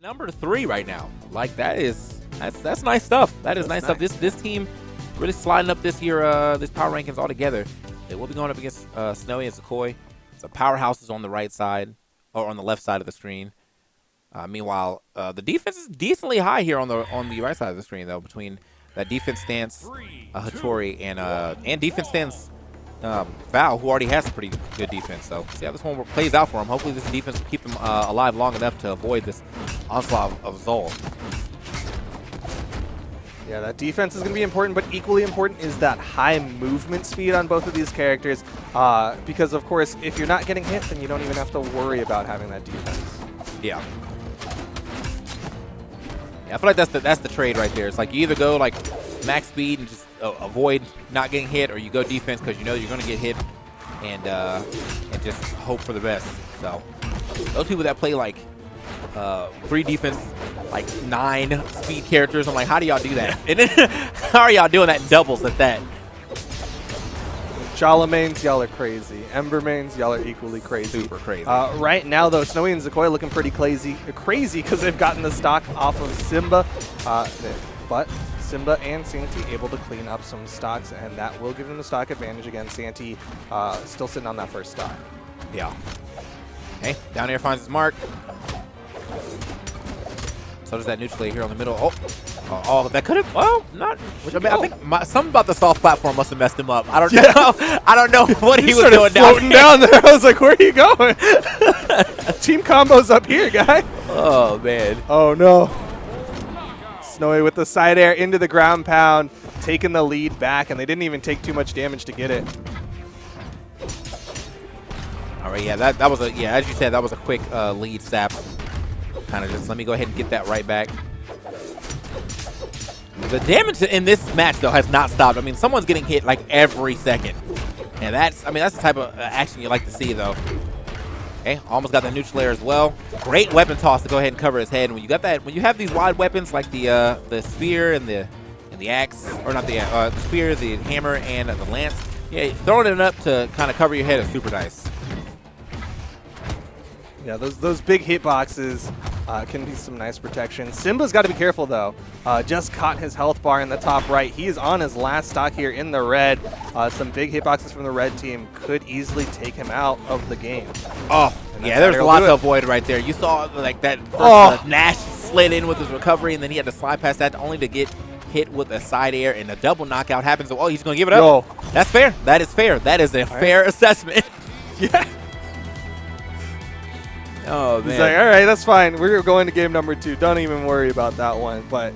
number 3 right now. Like that's nice stuff. That's nice stuff. This team really sliding up this year, this power rankings all together. They will be going up against Snowy and Zacoi. So Powerhouse is on the right side or on the left side of the screen. Meanwhile, the defense is decently high here on the right side of the screen though, between that defense stance Hattori and defense stance Val, who already has a pretty good defense. So see how this one plays out for him. Hopefully this defense will keep him alive long enough to avoid this onslaught of Zol. Yeah, that defense is going to be important, but equally important is that high movement speed on both of these characters. Because, of course, if you're not getting hit, then you don't even have to worry about having that defense. Yeah. Yeah, I feel like that's the trade right there. It's like you either go like max speed and just avoid not getting hit, or you go defense because you know you're going to get hit and just hope for the best. So those people that play like 3 defense, like 9 speed characters, I'm like, how do y'all do that? And then, how are y'all doing that in doubles at that? Jala mains, y'all are crazy. Ember mains, y'all are equally crazy. Super crazy. Right now, though, Snowy and Zacoi looking pretty crazy because they've gotten the stock off of Simba. But Simba and Santy able to clean up some stocks, and that will give them the stock advantage again. Santy still sitting on that first stock. Yeah. Okay, down here finds his mark. So does that neutral here on the middle. Oh, that could have. Well, not. I mean, I think something about the soft platform must have messed him up. I don't know. I don't know what he was doing floating down there. I was like, where are you going? Team combos up here, guy. Oh man. Oh no. Snowy with the side air into the ground pound, taking the lead back, and they didn't even take too much damage to get it. All right, yeah, that was as you said, that was a quick lead sap. Kind of just let me go ahead and get that right back. The damage in this match though has not stopped. I mean, someone's getting hit like every second, and that's the type of action you like to see though. Okay, almost got the neutral air as well. Great weapon toss to go ahead and cover his head. When you got that, when you have these wide weapons like the spear and the axe, or not the spear, the hammer, and the lance, yeah, throwing it up to kind of cover your head is super nice. Yeah, those big hitboxes can be some nice protection. Simba's got to be careful, though. Just caught his health bar in the top right. He is on his last stock here in the red. Some big hitboxes from the red team could easily take him out of the game. Oh, yeah, there's a lot to avoid right there. You saw like that first, Nash slid in with his recovery, and then he had to slide past that only to get hit with a side air, and a double knockout happens. Oh, he's going to give it up. Yo. That's fair. That is fair. That is a fair assessment. Yeah. Oh, man. He's like, all right, that's fine. We're going to game number 2. Don't even worry about that one. But,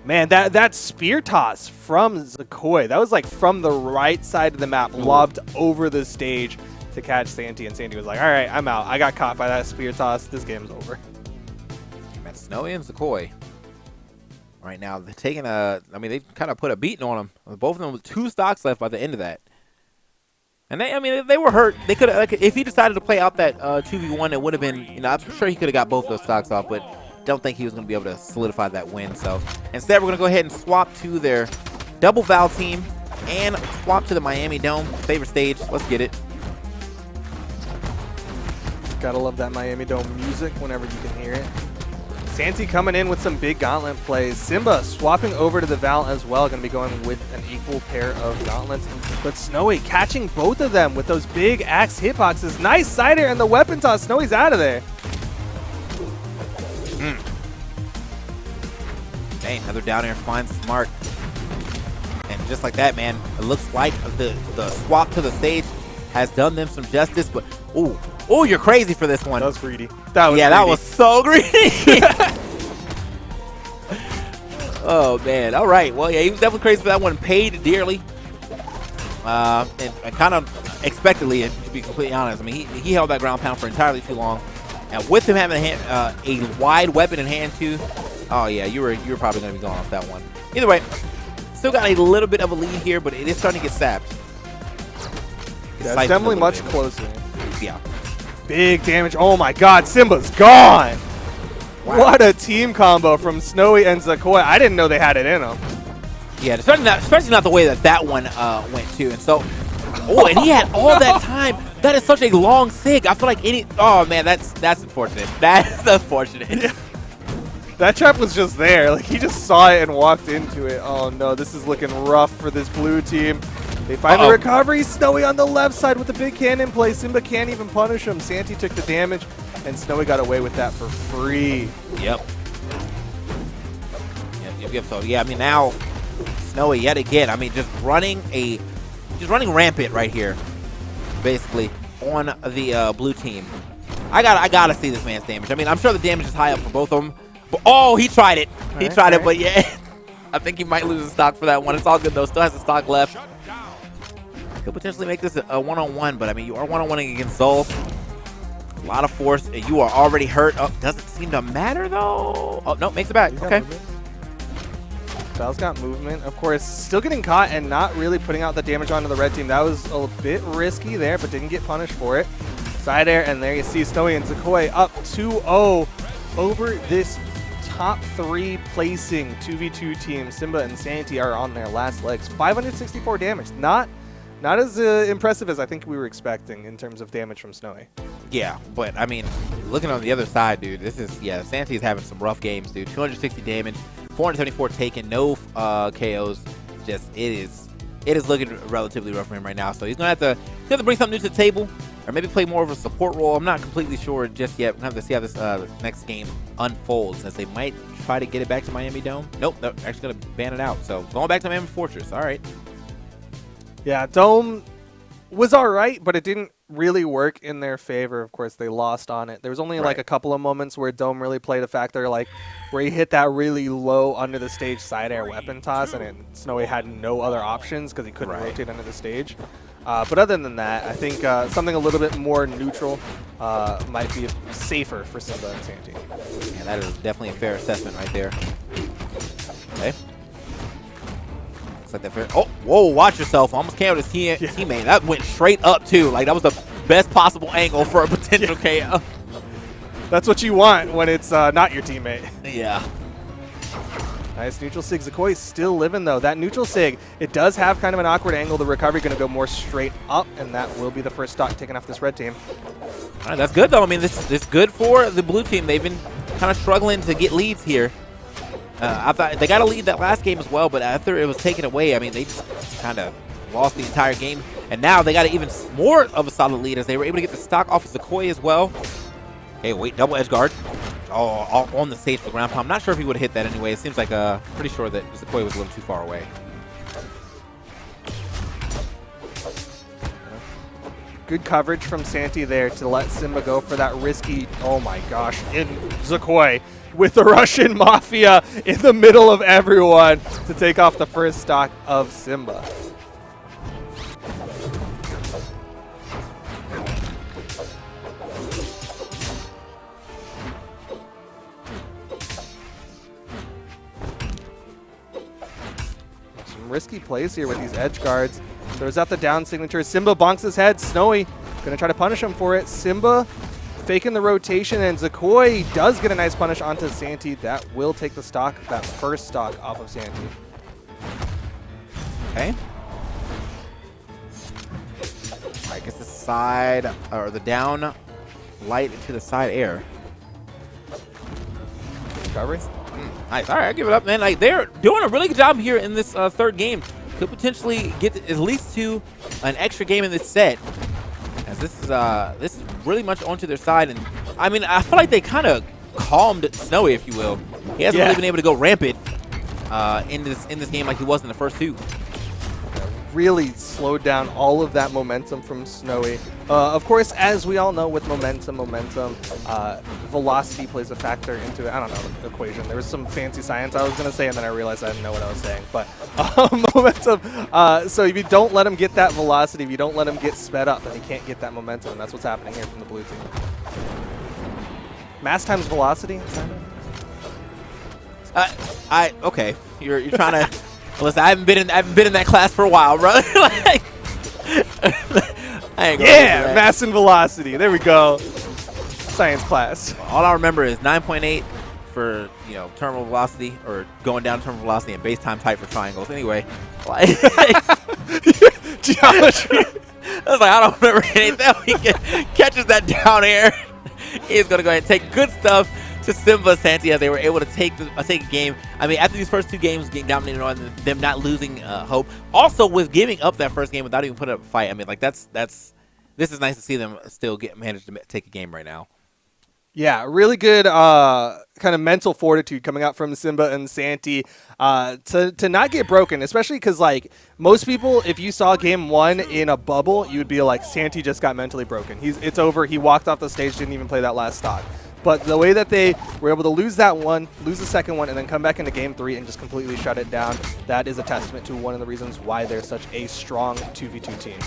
man, that spear toss from Zacoi, that was like from the right side of the map, lobbed over the stage to catch Santy. And Santy was like, all right, I'm out. I got caught by that spear toss. This game's over. That's Snowy and Zacoi. Right now, they're taking they kind of put a beating on them. Both of them with 2 stocks left by the end of that. And they were hurt. They could have, if he decided to play out that 2v1, it would have been, I'm sure he could have got both those stocks off, but don't think he was going to be able to solidify that win. So instead, we're going to go ahead and swap to their double Val team and swap to the Miami Dome favorite stage. Let's get it. Gotta love that Miami Dome music whenever you can hear it. Santy coming in with some big gauntlet plays. Simba swapping over to the Val as well. Going to be going with an equal pair of gauntlets. But Snowy catching both of them with those big axe hitboxes. Nice side air and the weapon toss. Snowy's out of there. Dang, another down air finds his mark. And just like that, man, it looks like the swap to the stage has done them some justice. But, oh, you're crazy for this one. That was greedy. That was so greedy. Oh, man. All right. Well, yeah, he was definitely crazy for that one. Paid dearly. And kind of expectedly, to be completely honest. I mean, he held that ground pound for entirely too long. And with him having a wide weapon in hand, too, oh, yeah, you were probably going to be going off that one. Either way, still got a little bit of a lead here, but it is starting to get sapped. Yeah, it's definitely much closer. Yeah. Big damage. Oh, my God. Simba's gone. Wow. What a team combo from Snowy and Zacoi. I didn't know they had it in them. Yeah, especially not the way that one went, too. And so, and he had all that time. That is such a long sig. I feel like any. Oh man, that's unfortunate. That's unfortunate. Yeah. That trap was just there. Like he just saw it and walked into it. Oh no, this is looking rough for this blue team. They find the recovery. Snowy on the left side with the big cannon play. Simba can't even punish him. Santy took the damage, and Snowy got away with that for free. Yep. So yeah, I mean now Snowy yet again. I mean just running rampant right here, basically on the blue team. I gotta see this man's damage. I mean I'm sure the damage is high up for both of them. But, oh, he tried it. He tried it, but yeah, I think he might lose the stock for that one. It's all good though. Still has the stock left. Could potentially make this a one-on-one, but I mean you are one-on-one-ing against Zol. A lot of force, and you are already hurt. Oh, doesn't seem to matter though. Oh no, makes it back. Okay. Val's got movement. Of course, still getting caught and not really putting out the damage onto the red team. That was a bit risky there, but didn't get punished for it. Side air, and there you see Snowy and Zacoi up 2-0 over this top 3 placing 2v2 team. Simba and Santy are on their last legs. 564 damage. Not as impressive as I think we were expecting in terms of damage from Snowy. Yeah, but I mean, looking on the other side, dude, this is, yeah, Santy's having some rough games, dude. 260 damage. 474 taken, no KOs. Just it is looking relatively rough for him right now. So he's gonna have to bring something new to the table, or maybe play more of a support role. I'm not completely sure just yet. We're gonna have to see how this next game unfolds, as they might try to get it back to Miami Dome. Nope, they're actually gonna ban it out. So going back to Mammoth Fortress. All right. Yeah, Dome was all right, but it didn't really work in their favor. Of course, they lost on it. There was only like a couple of moments where Dome really played a factor, like where he hit that really low under the stage side air weapon toss, and Snowy had no other options because he couldn't rotate under the stage. But other than that, I think something a little bit more neutral might be safer for Simba and Santy. Yeah, that is definitely a fair assessment right there. Okay. Like that fair. Oh, whoa, watch yourself. Almost KO'd his teammate. That went straight up, too. Like, that was the best possible angle for a potential KO. That's what you want when it's not your teammate. Yeah. Nice neutral sig. Zacoi still living, though. That neutral sig, it does have kind of an awkward angle. The recovery going to go more straight up, and that will be the first stock taken off this red team. All right, that's good, though. I mean, this is good for the blue team. They've been kind of struggling to get leads here. I thought they got a lead that last game as well, but after it was taken away, I mean, they just kind of lost the entire game. And now they got even more of a solid lead as they were able to get the stock off of Zacoi as well. Hey, wait, double edge guard. Oh, on the stage for the ground pound. I'm not sure if he would have hit that anyway. It seems like pretty sure that Zacoi was a little too far away. Good coverage from Santy there to let Simba go for that risky, oh my gosh, in Zacoi with the Russian Mafia in the middle of everyone to take off the first stock of Simba. Some risky plays here with these edge guards. Throws out the down signature. Simba bonks his head. Snowy gonna try to punish him for it. Simba faking the rotation, and Zacoi does get a nice punish onto Santy. That will take the stock, that first stock off of Santy. Okay. I guess the side, or the down light into the side air. Recovery. Nice. All right, I give it up, man. Like, they're doing a really good job here in this third game. Could potentially get at least to an extra game in this set, as this is really much onto their side. And I mean, I feel like they kind of calmed Snowy, if you will. He hasn't really been able to go rampant in this game like he was in the first two. Really slowed down all of that momentum from Snowy. Of course, as we all know, with momentum, velocity plays a factor into it. I don't know the equation. There was some fancy science I was going to say, and then I realized I didn't know what I was saying. But momentum. So if you don't let him get that velocity, if you don't let him get sped up, then he can't get that momentum. And that's what's happening here from the blue team. Mass times velocity. Okay. You're trying to. Listen, I haven't been in that class for a while, bro. Like, I ain't gonna mass and velocity. There we go. Science class. All I remember is 9.8 for terminal velocity, or going down terminal velocity, and base times height for triangles. Anyway, like, geometry. I was like, I don't remember anything. He catches that down air. He's going to go ahead and take good stuff to Simba Santy as they were able to take a game. I mean, after these first 2 games getting dominated on, them not losing hope. Also, with giving up that first game without even putting up a fight. I mean, like, this is nice to see them still manage to take a game right now. Yeah, really good kind of mental fortitude coming out from Simba and Santy to not get broken, especially because, like, most people, if you saw game 1 in a bubble, you would be like, Santy just got mentally broken. It's over. He walked off the stage, didn't even play that last stock. But the way that they were able to lose that one, lose the second one, and then come back into game 3 and just completely shut it down, that is a testament to one of the reasons why they're such a strong 2v2 team.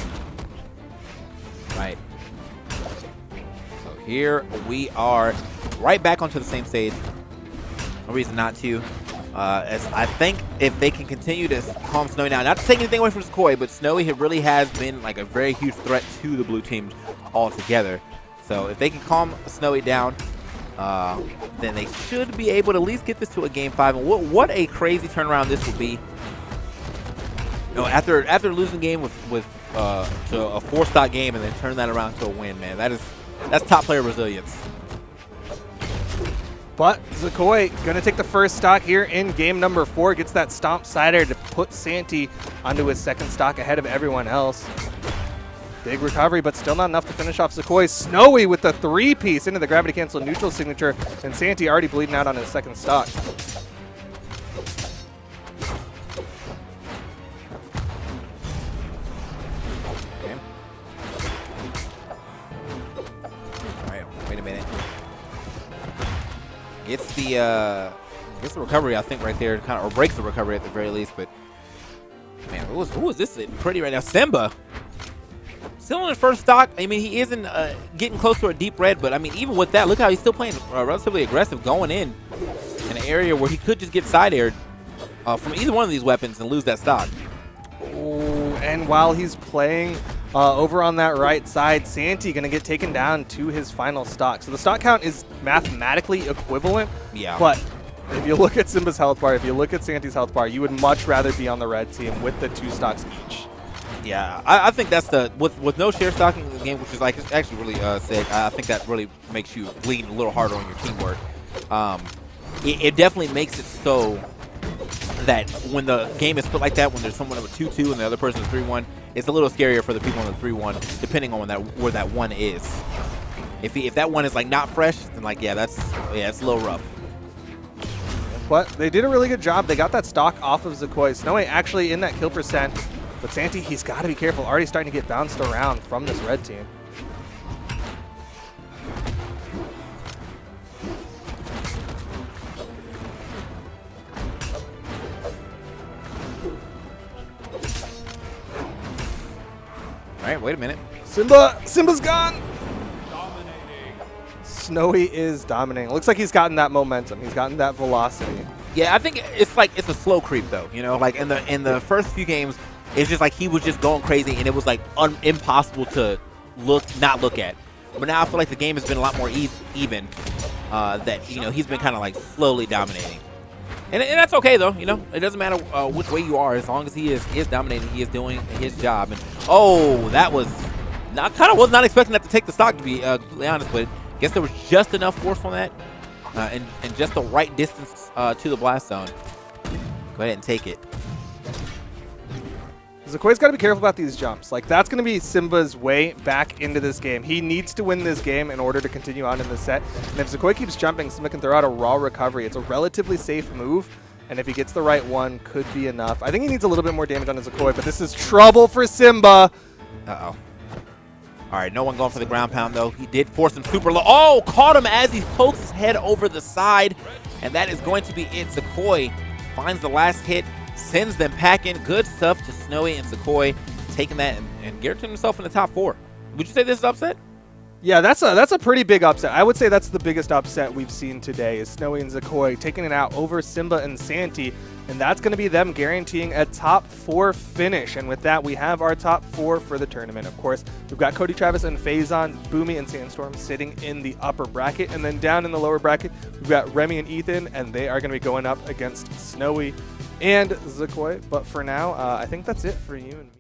Right. Here we are right back onto the same stage. No reason not to. As I think if they can continue to calm Snowy down, not to take anything away from Zacoi, but Snowy really has been like a very huge threat to the blue team altogether. So if they can calm Snowy down, then they should be able to at least get this to a game 5. And what a crazy turnaround this will be. You know, after losing game with to a 4-stock game and then turn that around to a win, man, that's top player resilience. But Zacoi going to take the first stock here in game number 4. Gets that stomp sider to put Santy onto his second stock ahead of everyone else. Big recovery, but still not enough to finish off Zacoi. Snowy with the 3-piece into the gravity cancel neutral signature, and Santy already bleeding out on his second stock. Wait a minute. Gets the recovery, I think, right there, or breaks the recovery at the very least. But man, who is this pretty right now? Simba, still in his first stock. I mean, he isn't getting close to a deep red, but I mean, even with that, look how he's still playing relatively aggressive, going in an area where he could just get side aired from either one of these weapons and lose that stock. Oh, and while he's playing over on that right side, Santy going to get taken down to his final stock. So the stock count is mathematically equivalent. Yeah. But if you look at Simba's health bar, if you look at Santy's health bar, you would much rather be on the red team with the 2 stocks each. Yeah, I think that's with no share stocking in the game, which is like it's actually really sick. I think that really makes you lean a little harder on your teamwork. It definitely makes it so that when the game is put like that, when there's someone with 2-2 and the other person is 3-1, it's a little scarier for the people on the 3-1, depending on where that one is. If that one is like not fresh, then like it's a little rough. But they did a really good job. They got that stock off of Zacoi. Snowy actually in that kill percent, but Santy, he's got to be careful. Already starting to get bounced around from this red team. All right, wait a minute. Simba's gone. Snowy is dominating. Looks like he's gotten that momentum. He's gotten that velocity. Yeah, I think it's a slow creep though. You know, like in the first few games, it's just like he was just going crazy and it was like impossible to not look at. But now I feel like the game has been a lot more even. That he's been kind of like slowly dominating. And that's okay though, it doesn't matter which way you are, as long as he is dominating, he is doing his job. And that was was not expecting that to take the stock, to be completely honest, but I guess there was just enough force on that and just the right distance to the blast zone. Go ahead and take it. Zacoi's got to be careful about these jumps. Like, that's going to be Simba's way back into this game. He needs to win this game in order to continue on in this set. And if Zacoi keeps jumping, Simba can throw out a raw recovery. It's a relatively safe move, and if he gets the right one, could be enough. I think he needs a little bit more damage on his Zacoi, but this is trouble for Simba. Uh-oh. All right, no one going for the ground pound, though. He did force him super low. Oh, caught him as he pokes his head over the side, and that is going to be it. Zacoi finds the last hit, sends them packing. Good stuff to Snowy and Zacoi, taking that and guaranteeing himself in the top 4. Would you say this is upset? Yeah, that's a pretty big upset. I would say that's the biggest upset we've seen today is Snowy and Zacoi taking it out over Simba and Santy, and that's going to be them guaranteeing a top 4 finish. And with that, we have our top 4 for the tournament. Of course, we've got Cody Travis and Faison, Boomy and Sandstorm sitting in the upper bracket, and then down in the lower bracket, we've got Remy and Ethan, and they are going to be going up against Snowy and Zacoi. But for now, I think that's it for you and me.